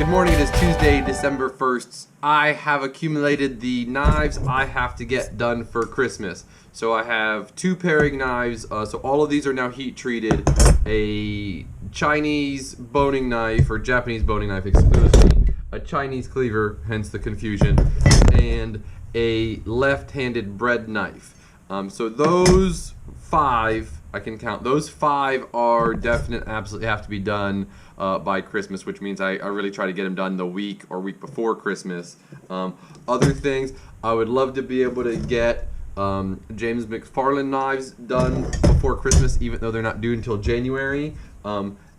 Good morning, it is Tuesday, December 1st. I have accumulated the knives I have to get done for Christmas. So I have two paring knives, so all of these are now heat treated. A Chinese boning knife, or Japanese boning knife, excuse me. A Chinese cleaver, hence the confusion. And a left-handed bread knife. So those five, I can count, those five are definite, absolutely have to be done by Christmas, which means I really try to get them done the week or week before Christmas. Other things, I would love to be able to get James McFarland knives done before Christmas, even though they're not due until January.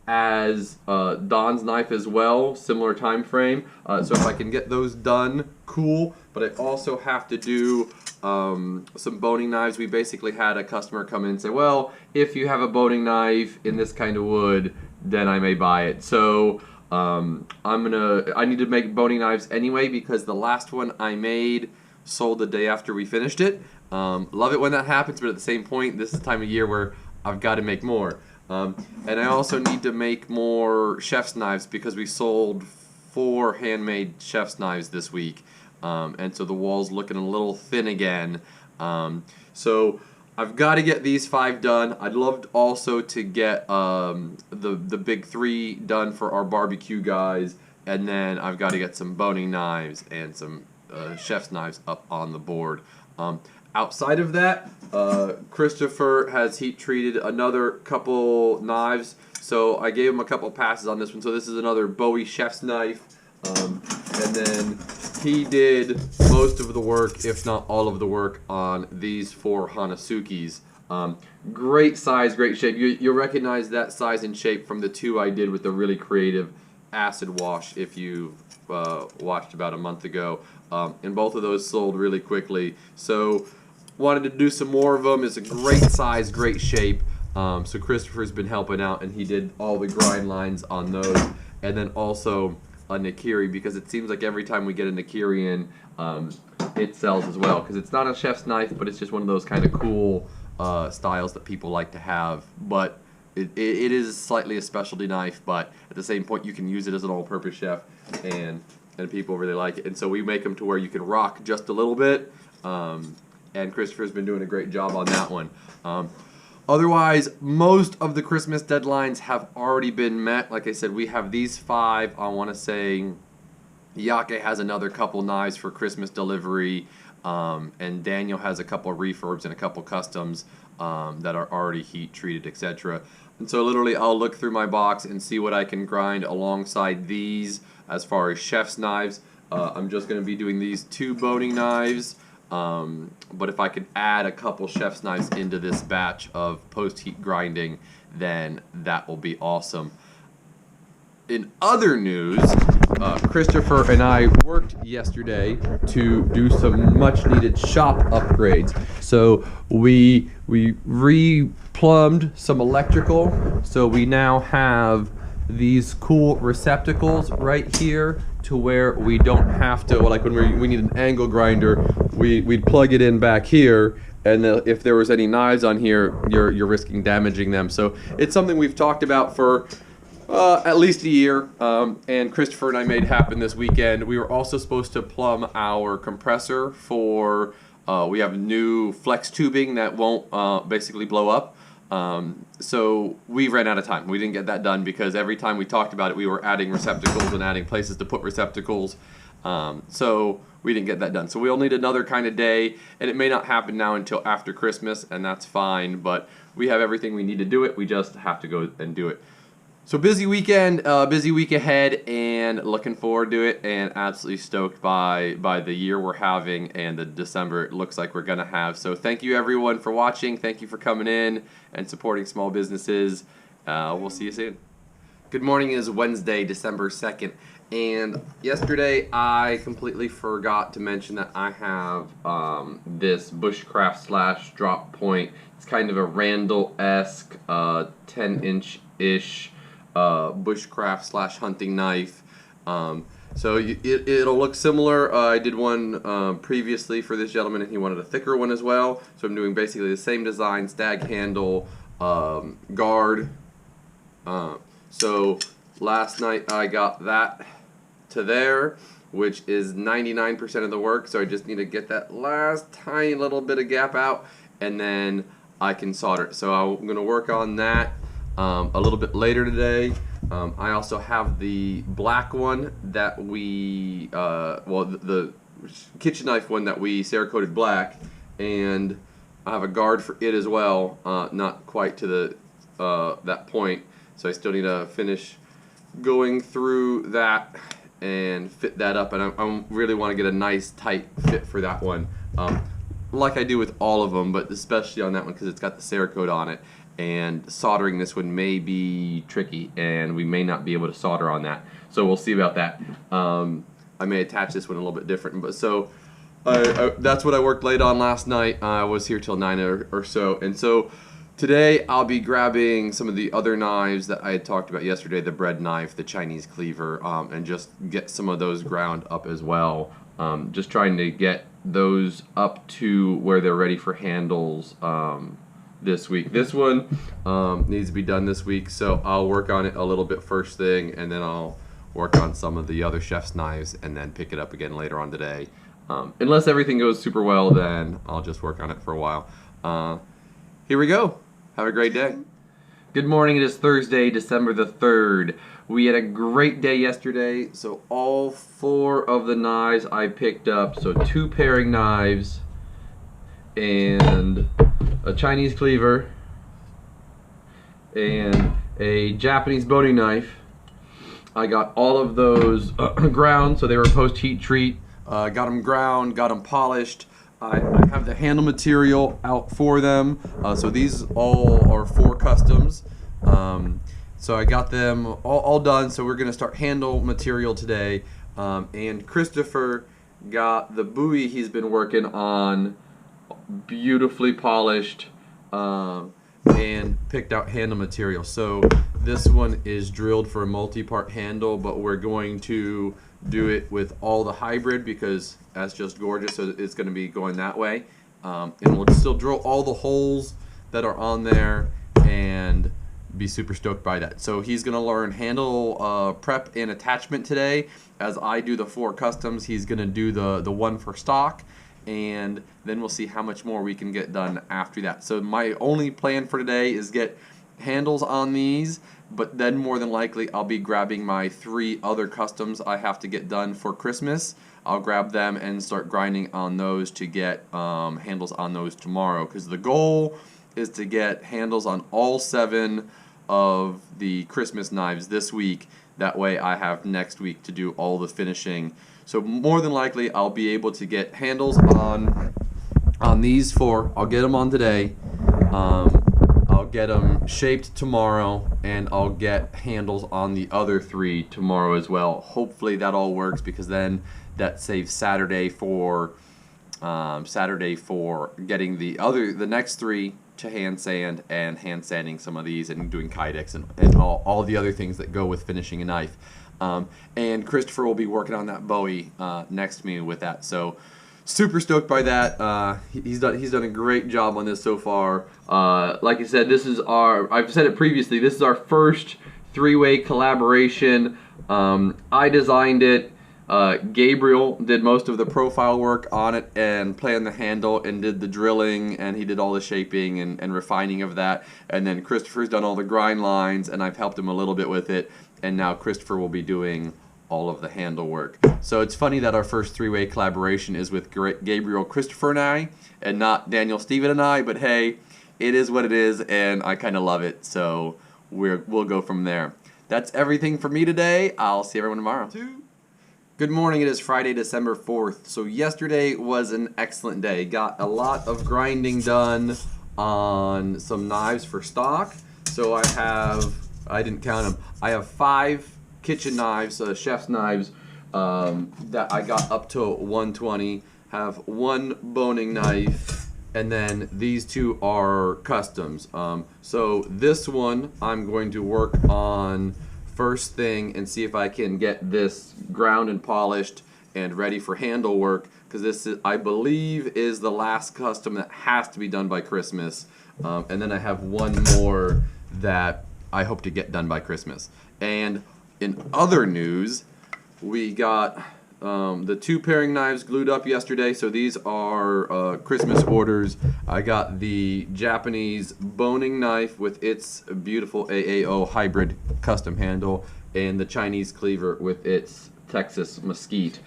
As Don's knife as well, similar time frame. So if I can get those done, cool. But I also have to do some boning knives. We basically had a customer come in and say, well, if you have a boning knife in this kind of wood, then I may buy it. So I need to make boning knives anyway, because the last one I made sold the day after we finished it. Love it when that happens, but at the same point, this is the time of year where I've got to make more. And I also need to make more chef's knives, because we sold 4 handmade chef's knives this week. And so the wall's looking a little thin again. So I've got to get these 5 done. I'd love also to get the big 3 done for our barbecue guys. And then I've got to get some boning knives and some chef's knives up on the board. Outside of that, Christopher has heat treated another couple knives. So I gave him a couple passes on this one. So this is another Bowie chef's knife. And then he did most of the work, if not all of the work, on these 4 Hanasukis. Great size, great shape. You'll recognize that size and shape from the 2 I did with the really creative acid wash, if you've watched about a month ago. And both of those sold really quickly. So wanted to do some more of them. It's a great size, great shape. So Christopher's been helping out, and he did all the grind lines on those. And then also a Nakiri, because it seems like every time we get a Nakiri in, it sells as well. Because it's not a chef's knife, but it's just one of those kind of cool styles that people like to have. But it is slightly a specialty knife, but at the same point, you can use it as an all-purpose chef, and people really like it. And so we make them to where you can rock just a little bit. And Christopher's been doing a great job on that one. Otherwise, most of the Christmas deadlines have already been met. Like I said, we have these 5. I want to say Yake has another couple knives for Christmas delivery, and Daniel has a couple refurbs and a couple customs that are already heat treated, etc. And so literally I'll look through my box and see what I can grind alongside these as far as chef's knives. I'm just going to be doing these 2 boning knives. But if I could add a couple chef's knives into this batch of post-heat grinding, then that will be awesome. In other news, Christopher and I worked yesterday to do some much-needed shop upgrades. So we re-plumbed some electrical, so we now have these cool receptacles right here, to where we don't have to, well, like when we need an angle grinder, we'd plug it in back here, and if there was any knives on here, you're risking damaging them. So it's something we've talked about for at least a year, and Christopher and I made happen this weekend. We were also supposed to plumb our compressor for, we have new flex tubing that won't basically blow up. So we ran out of time. We didn't get that done because every time we talked about it, we were adding receptacles and adding places to put receptacles. So we didn't get that done. So we'll need another kind of day, and it may not happen now until after Christmas, and that's fine, but we have everything we need to do it. We just have to go and do it. So busy weekend, busy week ahead, and looking forward to it, and absolutely stoked by the year we're having and the December it looks like we're going to have. So thank you everyone for watching. Thank you for coming in and supporting small businesses. We'll see you soon. Good morning. Is Wednesday, December 2nd, and yesterday I completely forgot to mention that I have this bushcraft / drop point. It's kind of a Randall-esque 10-inch-ish bushcraft / hunting knife. So it'll look similar. I did one previously for this gentleman, and he wanted a thicker one as well. So I'm doing basically the same design, stag handle, guard. So last night I got that to there, which is 99% of the work. So I just need to get that last tiny little bit of gap out, and then I can solder it. So I'm going to work on that a little bit later today. I also have the black one that we, the kitchen knife one that we Cerakoted black, and I have a guard for it as well. Not quite to the that point, so I still need to finish going through that and fit that up. And I really want to get a nice tight fit for that one, like I do with all of them, but especially on that one because it's got the Cerakote on it. And soldering this one may be tricky, and we may not be able to solder on that. So we'll see about that. I may attach this one a little bit different, but so that's what I worked late on last night. I was here till 9 or so, and so today I'll be grabbing some of the other knives that I had talked about yesterday, the bread knife, the Chinese cleaver, and just get some of those ground up as well. Just trying to get those up to where they're ready for handles this week. This one needs to be done this week, so I'll work on it a little bit first thing, and then I'll work on some of the other chef's knives and then pick it up again later on today. Unless everything goes super well, then I'll just work on it for a while. Here we go. Have a great day. Good morning. It is Thursday, December the 3rd. We had a great day yesterday, so all 4 of the knives I picked up. So 2 paring knives and a Chinese cleaver and a Japanese boning knife. I got all of those ground, so they were post-heat treat. Got them ground, got them polished. I have the handle material out for them. So these all are 4 customs. So I got them all done. So we're gonna start handle material today. And Christopher got the buoy he's been working on, beautifully polished, and picked out handle material. So this one is drilled for a multi-part handle, but we're going to do it with all the hybrid because that's just gorgeous, so it's going to be going that way. And we'll still drill all the holes that are on there and be super stoked by that. So he's going to learn handle prep and attachment today. As I do the 4 customs, he's going to do the one for stock, and then we'll see how much more we can get done after that. So my only plan for today is get handles on these, but then more than likely I'll be grabbing my 3 other customs I have to get done for Christmas. I'll grab them and start grinding on those to get handles on those tomorrow, because the goal is to get handles on all 7 of the Christmas knives this week. That way I have next week to do all the finishing. So more than likely I'll be able to get handles on these 4. I'll get them on today. I'll get them shaped tomorrow, and I'll get handles on the other 3 tomorrow as well. Hopefully that all works, because then that saves Saturday for getting the next 3 to hand sand and hand sanding some of these and doing kydex and all the other things that go with finishing a knife. And Christopher will be working on that Bowie next to me with that. So super stoked by that. He's done a great job on this so far. Like I said, I've said it previously, this is our first 3-way collaboration. I designed it. Gabriel did most of the profile work on it and planned the handle and did the drilling, and he did all the shaping and refining of that. And then Christopher's done all the grind lines, and I've helped him a little bit with it. And now Christopher will be doing all of the handle work. So it's funny that our first 3-way collaboration is with Gabriel, Christopher, and I, and not Daniel, Steven, and I. But hey, it is what it is, and I kind of love it. So we'll go from there. That's everything for me today. I'll see everyone tomorrow. Good morning. It is Friday, December 4th. So yesterday was an excellent day. Got a lot of grinding done on some knives for stock. So I didn't count them. I have 5 kitchen knives, chef's knives, that I got up to 120. Have 1 boning knife, and then these 2 are customs. So this one I'm going to work on first thing and see if I can get this ground and polished and ready for handle work, because this is, I believe, is the last custom that has to be done by Christmas. And then I have 1 more that I hope to get done by Christmas. And in other news, we got the 2 paring knives glued up yesterday, so these are Christmas orders. I got the Japanese boning knife with its beautiful AAO hybrid custom handle, and the Chinese cleaver with its Texas mesquite.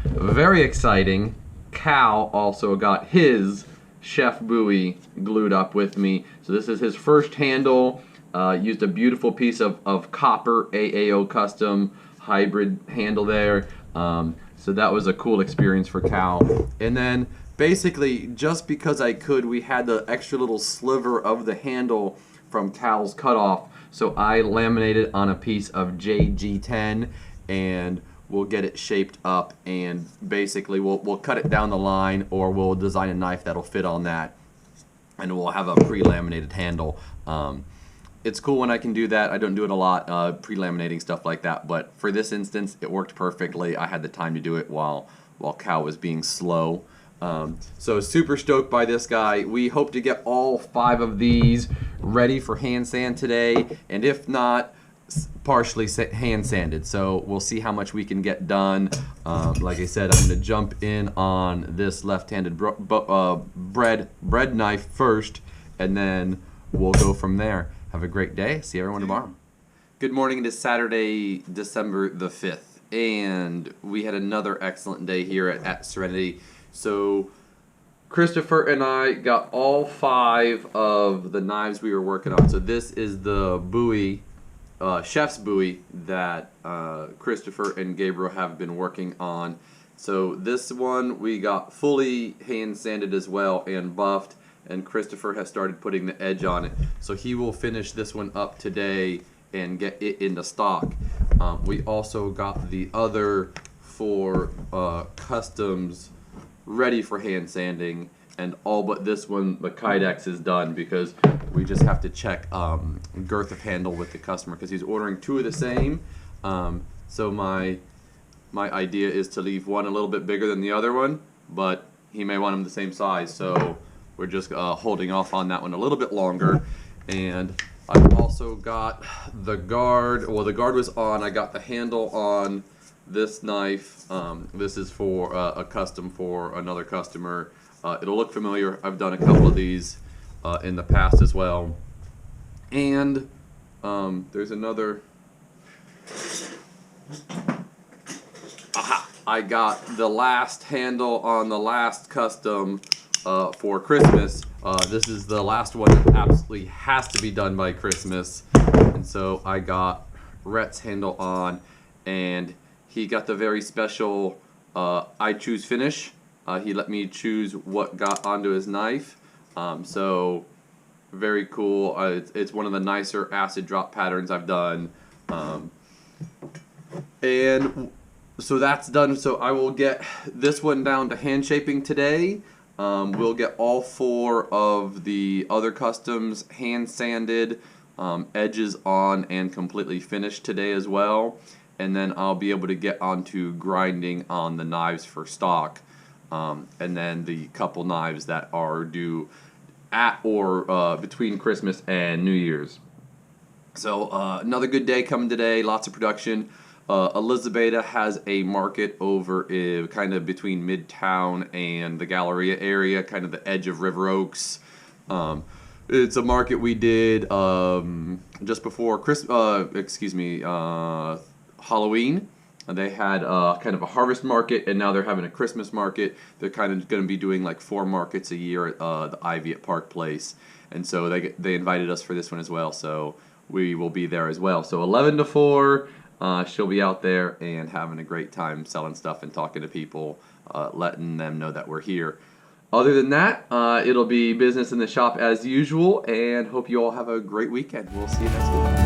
Very exciting. Cal also got his chef-bowie glued up with me. So this is his first handle. Used a beautiful piece of copper AAO custom hybrid handle there. So that was a cool experience for Cal. And then basically, just because I could, we had the extra little sliver of the handle from Cal's cutoff. So I laminated on a piece of JG10, and we'll get it shaped up, and basically we'll cut it down the line, or we'll design a knife that'll fit on that, and we'll have a pre-laminated handle. It's cool when I can do that. I don't do it a lot, pre-laminating stuff like that, but for this instance, it worked perfectly. I had the time to do it while Cal was being slow. So super stoked by this guy. We hope to get all 5 of these ready for hand sand today, and if not, partially hand sanded. So we'll see how much we can get done. Like I said, I'm going to jump in on this left-handed bread knife first, and then we'll go from there. Have a great day. See everyone tomorrow. Good morning. It is Saturday, December the 5th, and we had another excellent day here at Serenity. So Christopher and I got all 5 of the knives we were working on. So this is the bowie, chef's bowie that Christopher and Gabriel have been working on. So this one we got fully hand sanded as well and buffed, and Christopher has started putting the edge on it. So he will finish this one up today and get it into stock. We also got the other 4 customs ready for hand sanding, and all but this one, the Kydex, is done because we just have to check girth of handle with the customer because he's ordering 2 of the same. So my idea is to leave one a little bit bigger than the other one, but he may want them the same size, so we're just holding off on that one a little bit longer. And I've also got the guard. Well, the guard was on. I got the handle on this knife. This is for a custom for another customer. It'll look familiar. I've done a couple of these in the past as well. And there's another. Aha! I got the last handle on the last custom for Christmas. This is the last one that absolutely has to be done by Christmas. And so I got Rhett's handle on, and he got the very special I choose finish. He let me choose what got onto his knife. So very cool. It's one of the nicer acid drop patterns I've done. And so that's done. So I will get this one down to hand shaping today. We'll get all 4 of the other customs hand sanded, edges on, and completely finished today as well. And then I'll be able to get onto grinding on the knives for stock. And then the couple knives that are due at or between Christmas and New Year's. So another good day coming today, lots of production. Elizabeth has a market over kind of between Midtown and the Galleria area, kind of the edge of River Oaks. It's a market we did just before Halloween. They had kind of a harvest market, and now they're having a Christmas market. They're kind of going to be doing like 4 markets a year at the Ivy at Park Place, and so they invited us for this one as well. So we will be there as well. So 11 to 4. She'll be out there and having a great time selling stuff and talking to people, letting them know that we're here. Other than that, it'll be business in the shop as usual, and hope you all have a great weekend. We'll see you next week.